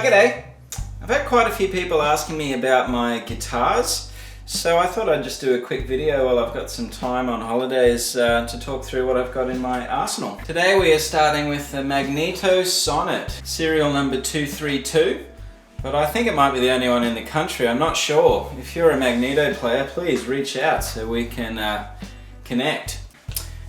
G'day. I've had quite a few people asking me about my guitars, so I thought I'd just do a quick video while I've got some time on holidays to talk through what I've got in my arsenal. Today we are starting with the Magneto Sonnet, serial number 232, but I think it might be the only one in the country, I'm not sure. If you're a Magneto player, please reach out so we can connect.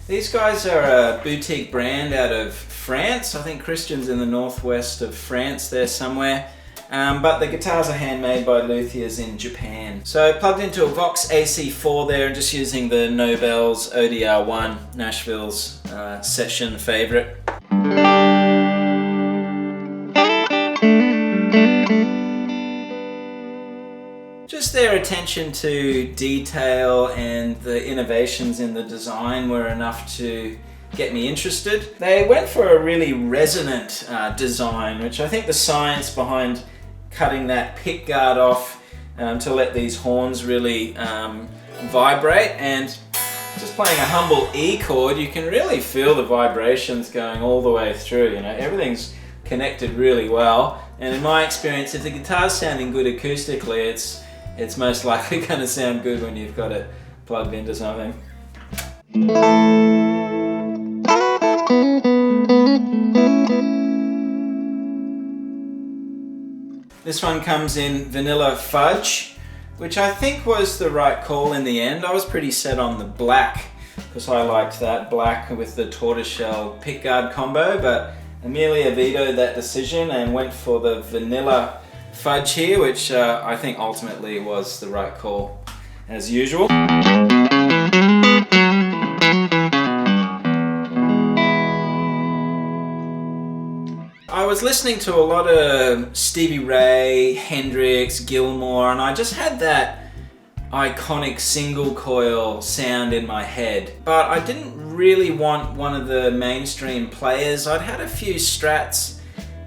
These guys are a boutique brand out of France. I think Christian's in the northwest of France there somewhere. But the guitars are handmade by luthiers in Japan. So plugged into a Vox AC4 there and just using the Nobel's ODR1, Nashville's session favorite. Just their attention to detail and the innovations in the design were enough to get me interested. They went for a really resonant design, which I think the science behind cutting that pick guard off to let these horns really vibrate, and just playing a humble E chord, you can really feel the vibrations going all the way through. You know, everything's connected really well, and in my experience, if the guitar's sounding good acoustically, it's most likely going to sound good when you've got it plugged into something. This one comes in Vanilla Fudge, which I think was the right call in the end. I was pretty set on the black because I liked that black with the tortoiseshell pickguard combo, but Amelia vetoed that decision and went for the Vanilla Fudge here, which I think ultimately was the right call as usual. I was listening to a lot of Stevie Ray, Hendrix, Gilmour, and I just had that iconic single coil sound in my head. But I didn't really want one of the mainstream players. I'd had a few Strats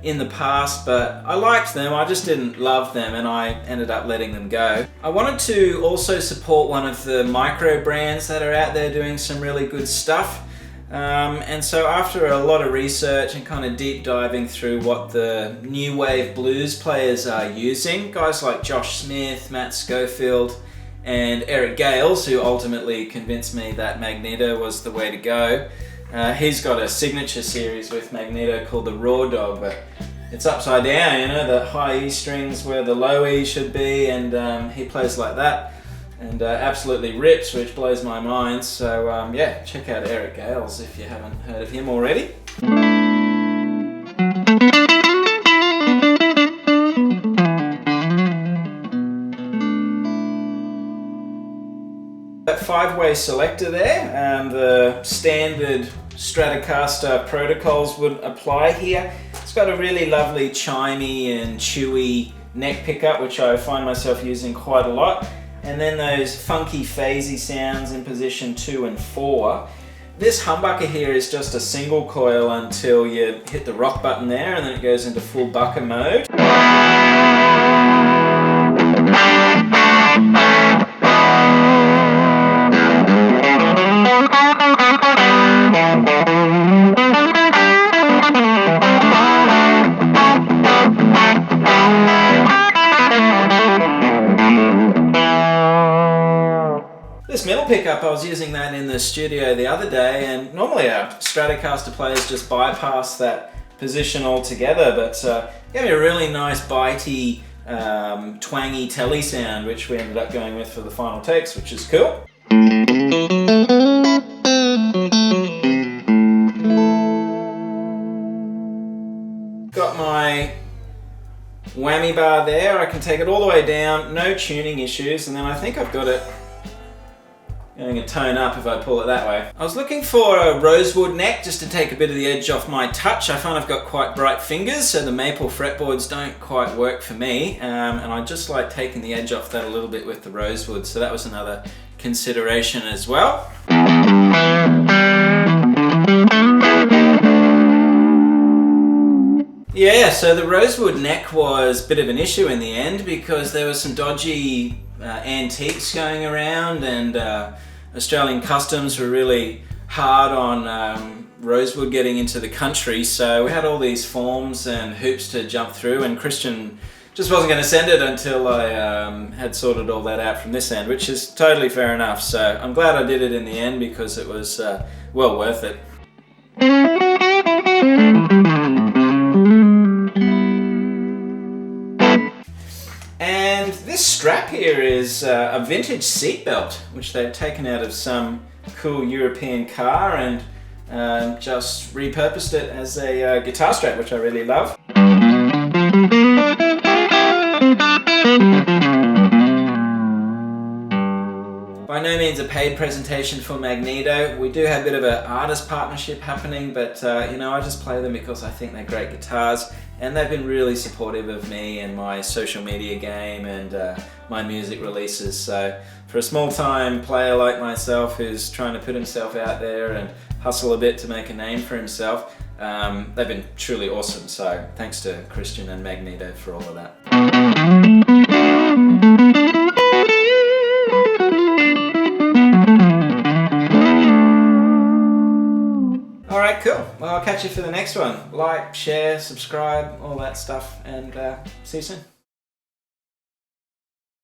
in the past, but I liked them, I just didn't love them, and I ended up letting them go. I wanted to also support one of the micro brands that are out there doing some really good stuff. And so after a lot of research and kind of deep diving through what the new wave blues players are using, guys like Josh Smith, Matt Schofield, and Eric Gales, who ultimately convinced me that Magneto was the way to go. He's got a signature series with Magneto called the Raw Dog, but it's upside down, you know, the high E strings where the low E should be, and he plays like that. And absolutely rips, which blows my mind. So yeah, check out Eric Gales if you haven't heard of him already. That 5-way selector there, the standard Stratocaster protocols would apply here. It's got a really lovely chimey and chewy neck pickup, which I find myself using quite a lot. And then those funky phasey sounds in position 2 and 4. This humbucker here is just a single coil until you hit the rock button there, and then it goes into full bucker mode. This middle pickup, I was using that in the studio the other day, and normally our Stratocaster players just bypass that position altogether, but gave me a really nice bitey, twangy telly sound, which we ended up going with for the final takes, which is cool. Got my whammy bar there, I can take it all the way down, no tuning issues, and then I think I've got it going a tone up if I pull it that way. I was looking for a rosewood neck just to take a bit of the edge off my touch. I find I've got quite bright fingers, so the maple fretboards don't quite work for me, and I just like taking the edge off that a little bit with the rosewood, so that was another consideration as well. Yeah, so the rosewood neck was a bit of an issue in the end because there was some dodgy antiques going around, and Australian Customs were really hard on Rosewood getting into the country, so we had all these forms and hoops to jump through, and Christian just wasn't going to send it until I had sorted all that out from this end, which is totally fair enough. So I'm glad I did it in the end because it was well worth it. And this strap here is a vintage seatbelt, which they've taken out of some cool European car and just repurposed it as a guitar strap, which I really love. By no means a paid presentation for Magneto. We do have a bit of an artist partnership happening, but I just play them because I think they're great guitars, and they've been really supportive of me and my social media game and my music releases. So for a small-time player like myself who's trying to put himself out there and hustle a bit to make a name for himself, they've been truly awesome. So thanks to Christian and Magneto for all of that. Alright, cool. Well, I'll catch you for the next one. Like, share, subscribe, all that stuff, and see you soon.